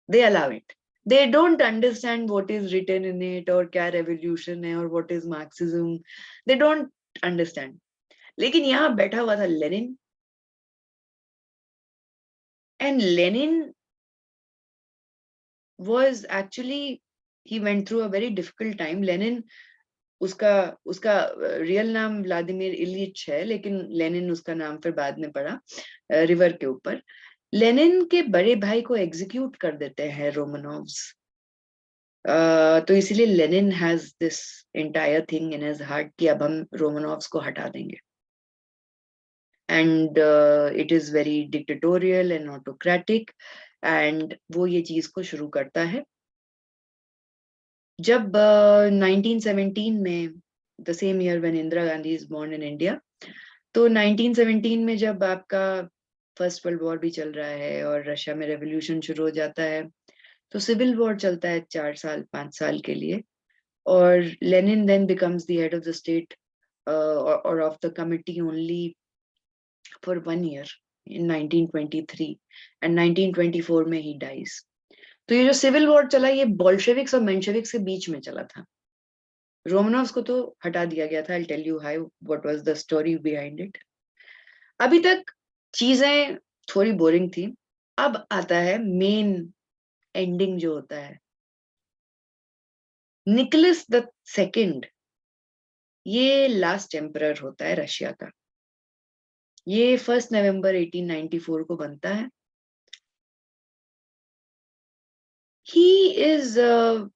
they allow it, they don't understand what is written in it और क्या रेवोल्यूशन है और what is Marxism, they don't understand. लेकिन यहाँ बैठा हुआ था Lenin, and Lenin was actually, he went through a very difficult time. Lenin उसका उसका रियल नाम व्लादिमीर इलिच है, लेकिन लेनिन उसका नाम फिर बाद में पड़ा रिवर के ऊपर। लेनिन के बड़े भाई को एग्जीक्यूट कर देते हैं रोमनोव्स, तो इसीलिए Lenin has this entire thing in his heart कि अब हम रोमनोव्स को हटा देंगे, and it is very dictatorial and autocratic, and वो ये चीज को शुरू करता है। जब 1917 में, the same year when Indira Gandhi is born in India, तो 1917 में जब आपका फर्स्ट वर्ल्ड वॉर भी चल रहा है और रशिया में रेवोल्यूशन शुरू हो जाता है, तो सिविल वॉर चलता है 4 साल 5 साल के लिए, और Lenin then becomes the head of the state और of the committee only for 1 year in 1923, and 1924 में ही डाइज। तो ये जो सिविल वॉर चला, ये बोल्शेविक्स और मेंशेविक्स के बीच में चला था। रोमनोव्स को तो हटा दिया गया था, I tell you how, what was the story behind it. अभी तक चीजें थोड़ी बोरिंग थी, अब आता है मेन एंडिंग जो होता है। निकोलस द सेकंड, ये लास्ट एम्परर होता है रशिया का। ये 1 नवंबर 1894 को बनता है। He is,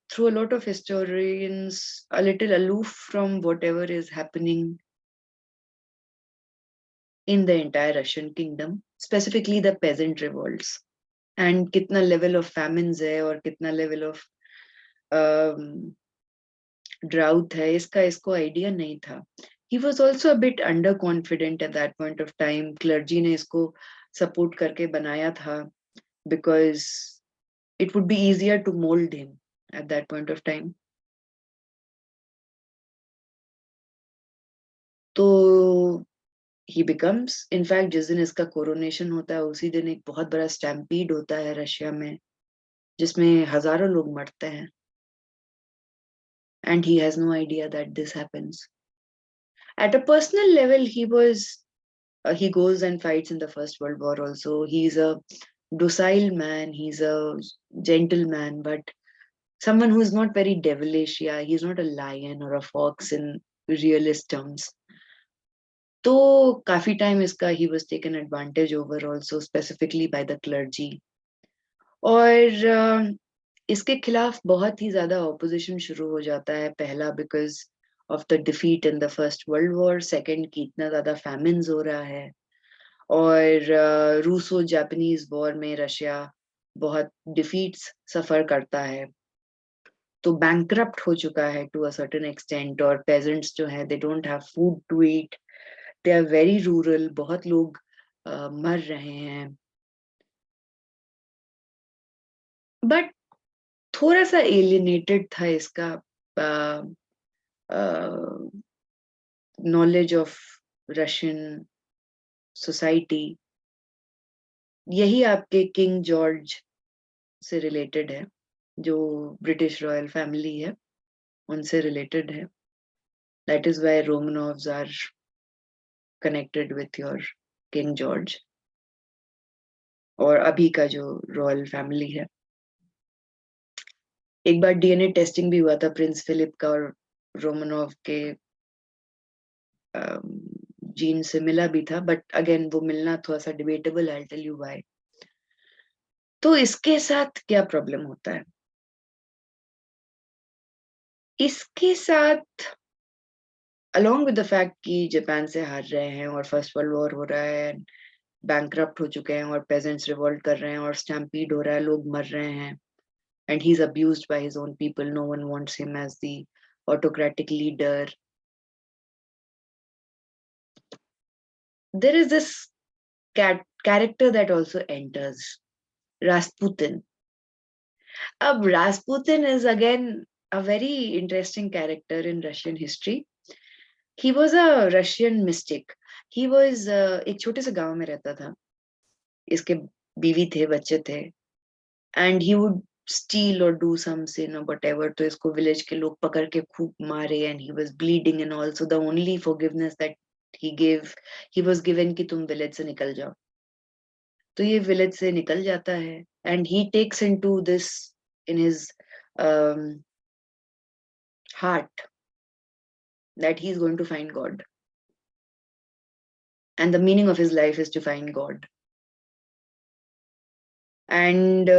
through a lot of historians, a little aloof from whatever is happening in the entire Russian kingdom, specifically the peasant revolts, and कितना level of famines है और कितना level of drought है, इसका इसको idea नहीं था। He was also a bit underconfident at that point of time. Clergy ने इसको support करके बनाया था because it would be easier to mold him at that point of time. तो he becomes, in fact जिस दिन इसका कोरोनेशन होता है उसी दिन एक बहुत बड़ा स्टैम्पीड होता है रशिया में, जिसमें हजारों लोग मरते हैं, and he has no idea that this happens. At a personal level, he goes and fights in the First World War also. He's a docile man, he's a gentleman, but someone who is not very devilish. Yeah, he's not a lion or a fox in realist terms. तो काफी time इसका he was taken advantage over also, specifically by the clergy. और इसके खिलाफ बहुत ही ज्यादा opposition शुरू हो जाता है। पहला because of the defeat in the First World War, second की इतना ज्यादा फैमिन्स हो रहा है, और रूसो जापानीज वॉर में रशिया बहुत डिफीट्स सफर करता है, तो बैंकरप्ट हो चुका है टू अ सर्टेन एक्सटेंट, और पेजेंट्स जो है they don't have food to eat, they are very rural, बहुत लोग मर रहे हैं। बट थोड़ा सा एलिनेटेड था इसका नॉलेज ऑफ रशियन सोसाइटी। यही आपके किंग जॉर्ज से रिलेटेड है, जो ब्रिटिश रॉयल फैमिली है उनसे रिलेटेड है। That is why Romanovs are connected with your king George, और अभी का जो रॉयल फैमिली है। एक बार डीएनए टेस्टिंग भी हुआ था प्रिंस फिलिप का और रोमनोव के जीन से मिला भी था, बट अगेन वो मिलना थोड़ा सा debatable, I tell you why. तो इसके साथ क्या प्रॉब्लम होता है? इसके साथ along with the fact कि जापान से हार रहे हैं और फर्स्ट वर्ल्ड वॉर हो रहा है, बैंकरप्ट हो चुके हैं और पेजेंट्स रिवोल्ट कर रहे हैं और स्टैम्पीड हो रहा है, लोग मर रहे हैं, and he's abused by his own people, no one wants him as the autocratic leader. There is this character that also enters, Rasputin. Rasputin is again a very interesting character in Russian history. He was a Russian mystic. He was एक छोटे से गांव में रहता था. इसके बीवी थे, बच्चे थे. And he would steal or do some sin or whatever. तो इसको village के लोग पकड़ के खूब मारे, and he was bleeding and also the only forgiveness that he was given कि तुम village से निकल जाओ. तो ये village से निकल जाता है, and he takes into this in his heart that he's going to find God. And the meaning of his life is to find God. And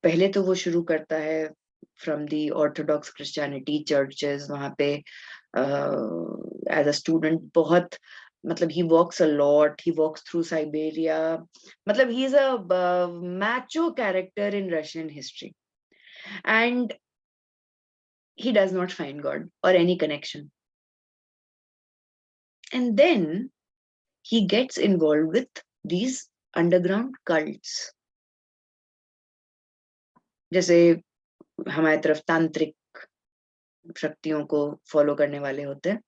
पहले तो वो शुरू करता है from the Orthodox Christianity churches, वहाँ पे as a student बहुत, मतलब he walks a lot, he walks through Siberia, मतलब he is a macho character in Russian history, and he does not find God or any connection. And then he gets involved with these underground cults. जैसे हमारी तरफ तांत्रिक शक्तियों को follow करने वाले होते हैं,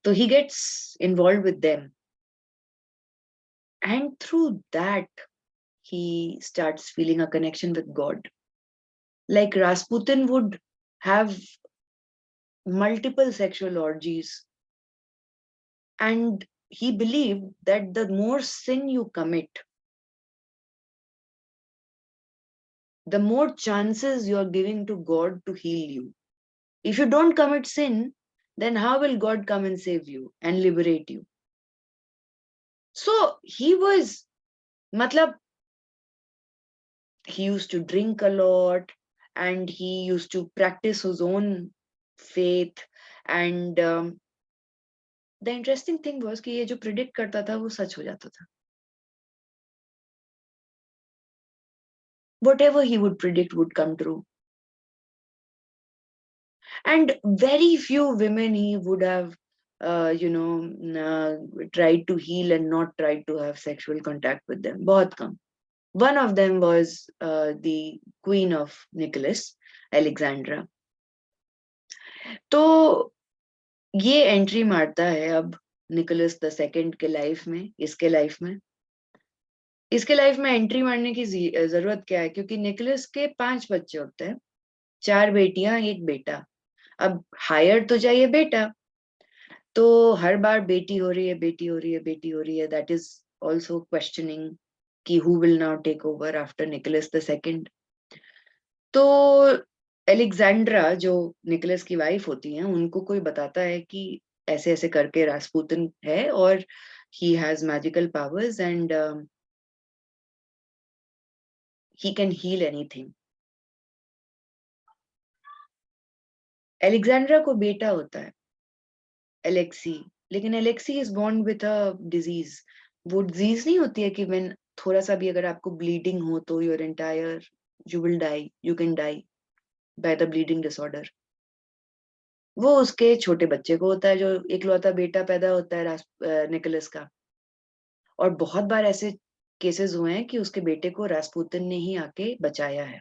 तो he gets involved with them, and through that he starts feeling a connection with God. Like Rasputin would have multiple sexual orgies, and he believed that the more sin you commit, the more chances you are giving to God to heal you. If you don't commit sin, then how will God come and save you and liberate you? So he was, matlab, he used to drink a lot, and he used to practice his own faith. And the interesting thing was कि ये जो predict करता था वो सच हो जाता था. Whatever he would predict would come true. And very few women he would have tried to heal and not tried to have sexual contact with them. बहुत कम. One of them was the queen of Nicholas, Alexandra. तो ये entry मारता है अब Nicholas the second के life में, इसके life में एंट्री मारने की जरूरत क्या है, क्योंकि निकोलस के 5 बच्चे होते हैं, 4 बेटियां 1 बेटा. अब हायर तो चाहिए बेटा, तो हर बार बेटी हो रही है, दैट इज ऑल्सो क्वेश्चनिंग कि who will now take over after Nicholas the second. तो एलेक्जेंड्रा जो निकोलस की वाइफ होती हैं, उनको कोई बताता है कि ऐसे ऐसे करके रास्पुतिन है और he has magical powers and he can heal anything. Alexandra को बेटा होता है एलेक्सी, लेकिन Alexei is born with a disease. वो डिजीज नहीं होती है कि when थोड़ा सा भी अगर आपको ब्लीडिंग हो तो your entire you will die, you can die by the bleeding disorder. वो उसके छोटे बच्चे को होता है, जो इकलौता बेटा पैदा होता है निकोलस का. और बहुत बार ऐसे केसेस हुए हैं कि उसके बेटे को रास्पुतिन ने ही आके बचाया है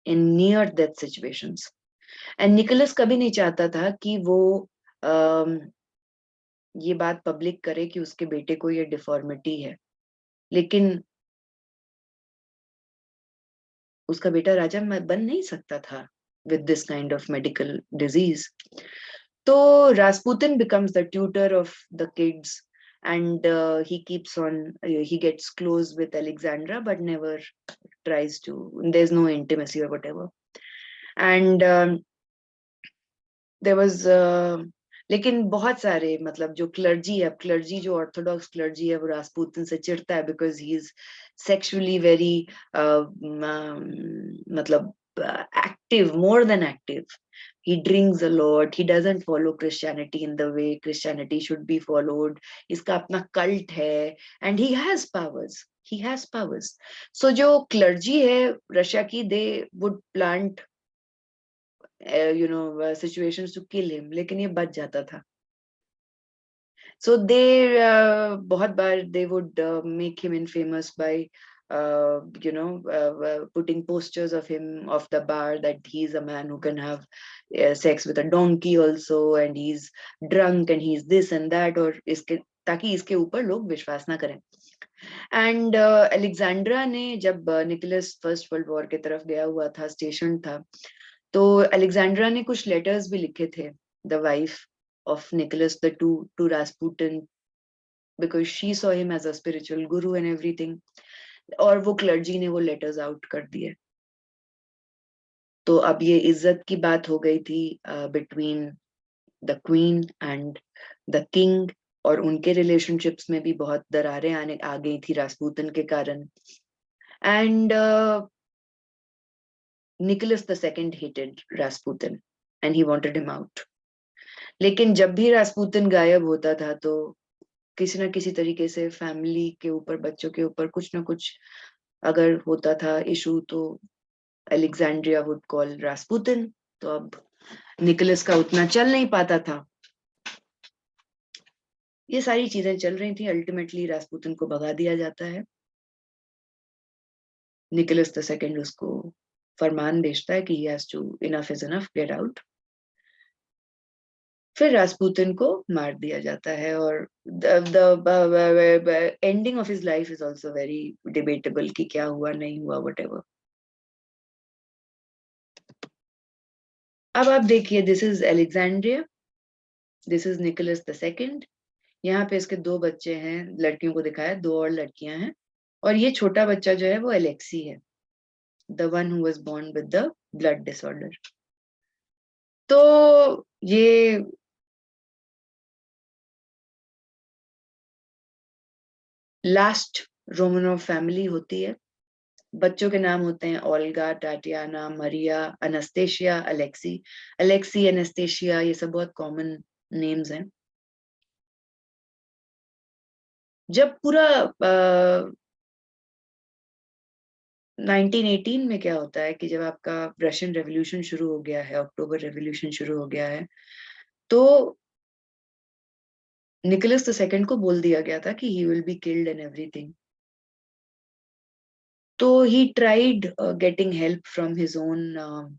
in near death situations. And Nicholas कभी नहीं चाहता था कि वो ये बात पब्लिक करे कि उसके बेटे को ये डिफॉर्मिटी है, लेकिन उसका बेटा राजा बन नहीं सकता था with this kind of medical disease. So Rasputin becomes the tutor of the kids, and he gets close with Alexandra but never tries to, there's no intimacy or whatever. And there was लेकिन बहुत सारे, मतलब जो clergy है, clergy जो Orthodox clergy है, वो Rasputin से चिढ़ता है because he is sexually very मतलब active, more than active. He drinks a lot. He doesn't follow Christianity in the way Christianity should be followed. इसका अपना cult है, and he has powers. He has powers. So जो clergy है Russia की, they would plant situations to kill him, लेकिन ये बच जाता था. So they बहुत बार they would make him infamous by putting posters of him off the bar that he's a man who can have sex with a donkey also, and he's drunk and he's this and that, और इसके ताकि इसके ऊपर लोग विश्वास ना करें. And Alexandra ने जब निकोलस फर्स्ट वर्ल्ड वॉर की तरफ गया हुआ था, स्टेशन था, तो अलेक्जेंड्रा ने कुछ लेटर्स भी लिखे थे, the wife of Nicholas the to Rasputin, because she saw him as a spiritual guru and everything, और वो क्लर्जी ने वो लेटर्स आउट कर दिए. तो अब ये इज्जत की बात हो गई थी between the queen and the king, और उनके रिलेशनशिप्स में भी बहुत दरारें आने आ गई थी रास्पुतन के कारण. And Nicholas II hated Rasputin and he wanted him out. लेकिन जब भी रास्पुतिन गायब होता था तो किसी ना किसी तरीके से फैमिली के ऊपर, बच्चों के ऊपर कुछ ना कुछ अगर होता था इशू, तो अलेक्जेंड्रिया वुड कॉल रास्पुतिन. तो अब निकोलस का उतना चल नहीं पाता था. ये सारी चीजें चल रही थी. अल्टीमेटली रास्पुतिन को भगा दिया जाता है. निकोलस II उसको फरमान भेजता है कि he has to, enough is enough, get out. फिर रास्पुतिन को मार दिया जाता है. और the ending of his life is also very debatable कि क्या हुआ नहीं हुआ, व्हाटएवर. अब आप देखिए, this is Alexandria, this is Nicholas II. यहाँ पे इसके दो बच्चे हैं, लड़कियों को दिखाया, दो और लड़कियां हैं, और ये छोटा बच्चा जो है वो अलेक्सी है, the one who was born with the blood disorder. तो ये लास्ट रोमनोव फैमिली होती है. बच्चों के नाम होते हैं ओल्गा, टाटियाना, मरिया, अनस्तेशिया, अलेक्सी. अलेक्सी, अनस्तेशिया, ये सब बहुत कॉमन नेम्स हैं. जब पूरा 1918 में क्या होता है कि जब आपका रशियन रेवोल्यूशन शुरू हो गया है, अक्टूबर रेवोल्यूशन शुरू हो गया है, तो निकोलस II को बोल दिया गया था कि he will be killed and everything. तो he tried getting help from his own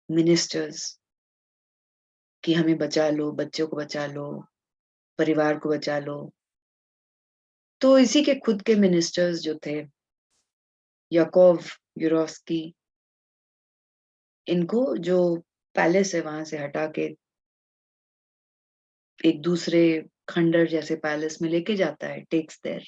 ministers कि हमें बचा लो, बच्चों को बचा लो, परिवार को बचा लो. तो इसी के खुद के मिनिस्टर्स जो थे, याकोव यूरोस्की, इनको जो पैलेस है वहां से हटा के एक दूसरे खंडर जैसे पैलेस में लेके जाता है, टेक्स देयर.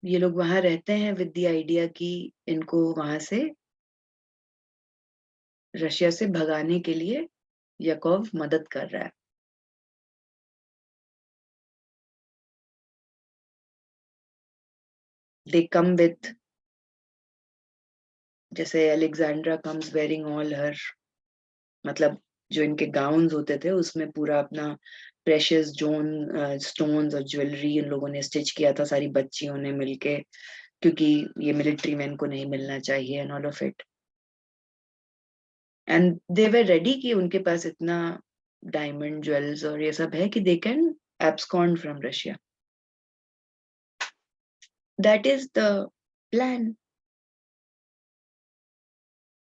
ये लोग वहां रहते हैं विद द आइडिया कि इनको वहां से, रशिया से भगाने के लिए याकोव मदद कर रहा है. दे कम विथ, जैसे अलेक्जेंड्रा कम्स वेयरिंग ऑल हर, मतलब जो इनके गाउन्स होते थे उसमें पूरा अपना प्रेशियस जोन स्टोन्स और ज्वेलरी इन लोगों ने स्टिच किया था, सारी बच्चियों ने मिलके, क्योंकि ये मिलिट्री मैन को नहीं मिलना चाहिए and all of it. And they were ready कि उनके पास इतना डायमंड ज्वेल्स और ये सब है कि they can abscond from Russia. That is the plan.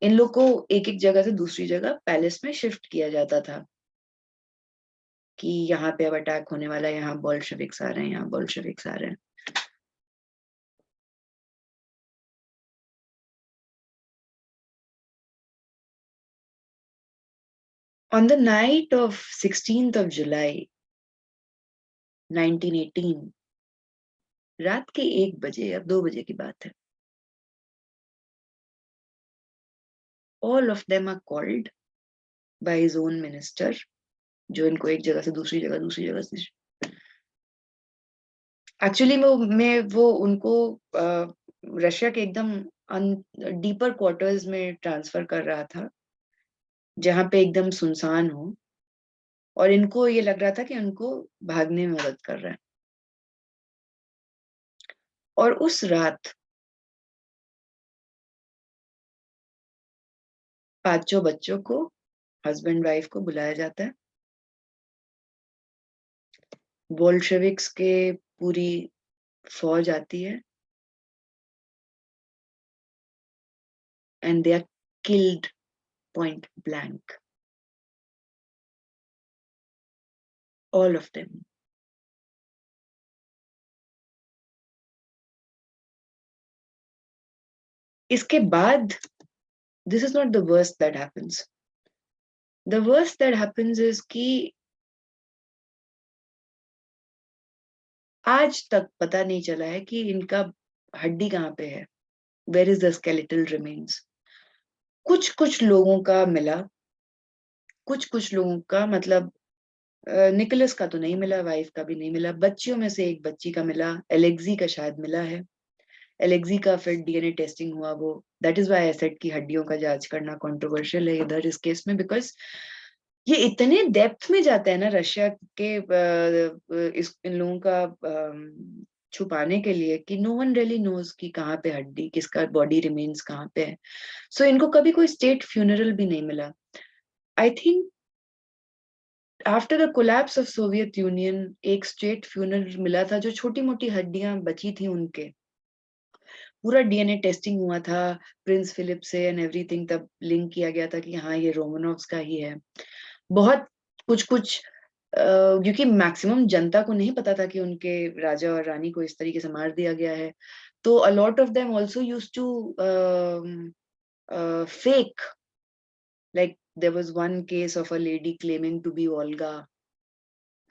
इन लोग को एक एक जगह से दूसरी जगह पैलेस में शिफ्ट किया जाता था कि यहाँ पे अब अटैक होने वाला है, यहाँ बोल्शेविक्स आ रहे हैं, यहाँ बोल्शेविक्स आ रहे हैं. On the night of 16th of July 1918, रात के 1 बजे या 2 बजे की बात है, all of them are called by his own minister, जो इनको एक जगह से दूसरी जगह, दूसरी जगह से, एक्चुअली वो उनको रशिया के एकदम डीपर क्वार्टर्स में ट्रांसफर कर रहा था, जहाँ पे एकदम सुनसान हो, और इनको ये लग रहा था कि उनको भागने में मदद कर रहा है. और उस रात 5 बच्चों को, हस्बैंड वाइफ को बुलाया जाता है। बोल्शेविक्स के पूरी फौज आती है and they are killed point blank, all of them. इसके बाद, this is not the worst that happens. The worst that happens is कि आज तक पता नहीं चला है कि इनका हड्डी कहाँ पे है, where is the skeletal remains. कुछ कुछ लोगों का मिला, कुछ कुछ लोगों का, मतलब निकोलस का तो नहीं मिला, वाइफ का भी नहीं मिला, बच्चियों में से एक बच्ची का मिला, एलेक्सी का शायद मिला है। एलेक्सी का फिर डीएनए टेस्टिंग हुआ, वो that is why I said कि हड्डियों का जांच करना कंट्रोवर्शियल है इधर इस केस में, बिकॉज ये इतने डेप्थ में जाता है ना रशिया के इन लोगों का छुपाने के लिए, कि नो वन रियली नोज कि कहाँ पे हड्डी, किसका बॉडी रिमेन्स कहाँ पे है। सो इनको कभी कोई स्टेट फ्यूनरल भी नहीं मिला। I think after the collapse of Soviet union एक स्टेट फ्यूनरल मिला था, जो छोटी मोटी हड्डियां बची थी उनके, पूरा डीएनए टेस्टिंग हुआ था प्रिंस फिलिप से एंड एवरीथिंग, तब लिंक किया गया था कि हाँ ये रोमानोव्स का ही है। बहुत कुछ कुछ क्योंकि मैक्सिमम जनता को नहीं पता था कि उनके राजा और रानी को इस तरीके से मार दिया गया है, तो a lot of them also used to fake, like there was one case of a lady claiming to be Olga,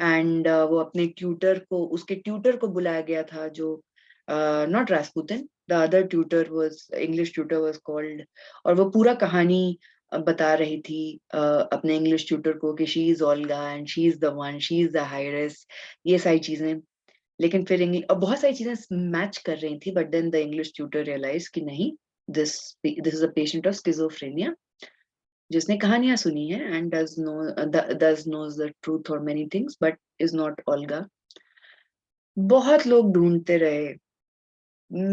and वो अपने ट्यूटर को, उसके ट्यूटर को बुलाया गया था, जो not Rasputin, the other tutor was, English tutor was called, और वो पूरा कहानी बता रही थी अपने इंग्लिश ट्यूटर को कि she is Olga and she is the one, she is the highest, ये सारी चीजें। लेकिन फिर इंग्लिश और बहुत सारी चीजें मैच कर रही थी, but then the English tutor realise कि नहीं, this this is a patient of schizophrenia, जिसने कहानियां सुनी है and does knows the truth और many things but is not Olga. बहुत लोग ढूंढते रहे,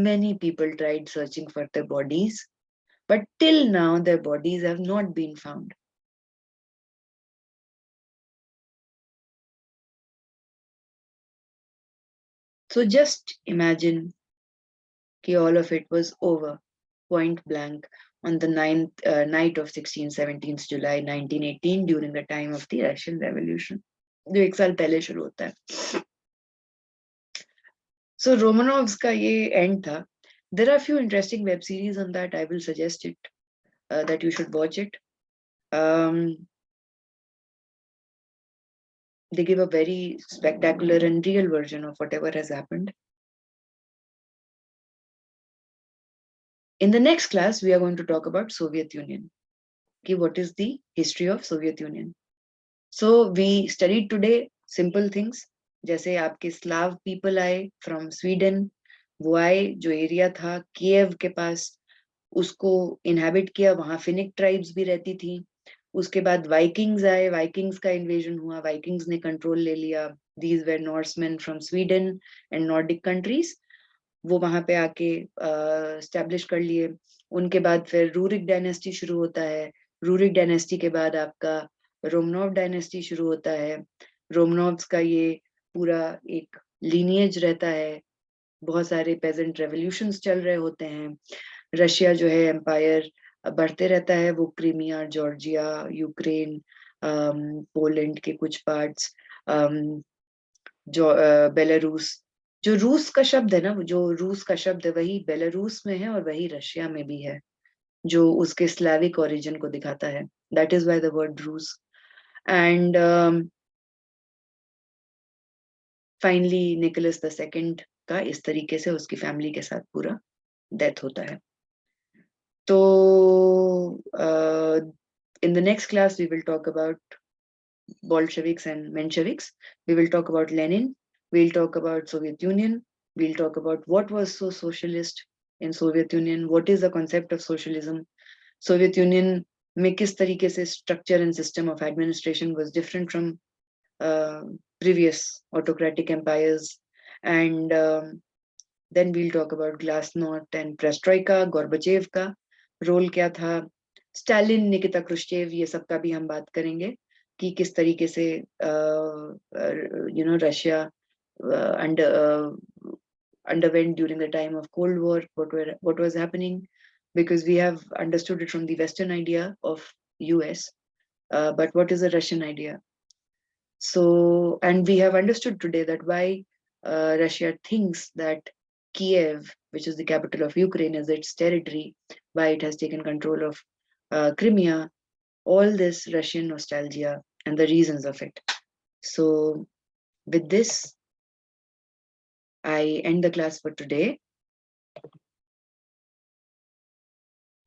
many people tried searching for their bodies, but till now their bodies have not been found. So just imagine कि all of it was over, point blank, on the night of 16-17 July 1918 during the time of the Russian Revolution, जो एक साल पहले शुरू होता है। So Romanovs का ये end था। There are few interesting web series on that. I will suggest it, that you should watch it. They give a very spectacular and real version of whatever has happened. In the next class, we are going to talk about Soviet Union. Okay, what is the history of Soviet Union? So we studied today simple things, जैसे आपके Slav people आए from Sweden, वो आए, जो area था किएव के पास, उसको inhabit किया, वहां फिनिक ट्राइब्स भी रहती थी। उसके बाद वाइकिंग्स आए, वाइकिंग्स का इन्वेजन हुआ, वाइकिंग्स ने कंट्रोल ले लिया। These were Norsemen from Sweden and Nordic countries, वो वहां पे आके स्टैब्लिश कर लिए। उनके बाद फिर रूरिक डायनेस्टी शुरू होता है। रूरिक डायनेस्टी के बाद आपका रोमनोव डायनेस्टी शुरू होता है। रोमनोव्स का ये पूरा एक लीनियज रहता है, बहुत सारे पेजेंट रेवोल्यूशंस चल रहे होते हैं। रशिया जो है एम्पायर बढ़ते रहता है, वो क्रीमिया, जॉर्जिया, यूक्रेन, पोलैंड के कुछ पार्ट्स, जो बेलारूस, जो रूस का शब्द है ना, जो रूस का शब्द है वही बेलारूस में है और वही रशिया में भी है, जो उसके स्लैविक ओरिजिन को दिखाता है। That is why the word Rus. And finally Nicholas the second का इस तरीके से उसकी फैमिली के साथ पूरा डेथ होता है। तो in the next class we will talk about Bolsheviks and Mensheviks. We will talk about Lenin. We'll talk about Soviet Union. We'll talk about what was so socialist in Soviet Union. What is the concept of socialism? Soviet Union में किस तरीके से structure and system of administration was different from previous autocratic empires, and Then we'll talk about Glasnost and Perestroika, Gorbachev का role क्या था, Stalin, Nikita Khrushchev, ये सब का भी हम बात करेंगे कि किस तरीके से Russia underwent during the time of Cold War, what was happening, because we have understood it from the Western idea of US, but what is the Russian idea? So, and we have understood today that why Russia thinks that Kiev, which is the capital of Ukraine, is its territory, why it has taken control of Crimea, all this Russian nostalgia and the reasons of it. So, with this, I end the class for today.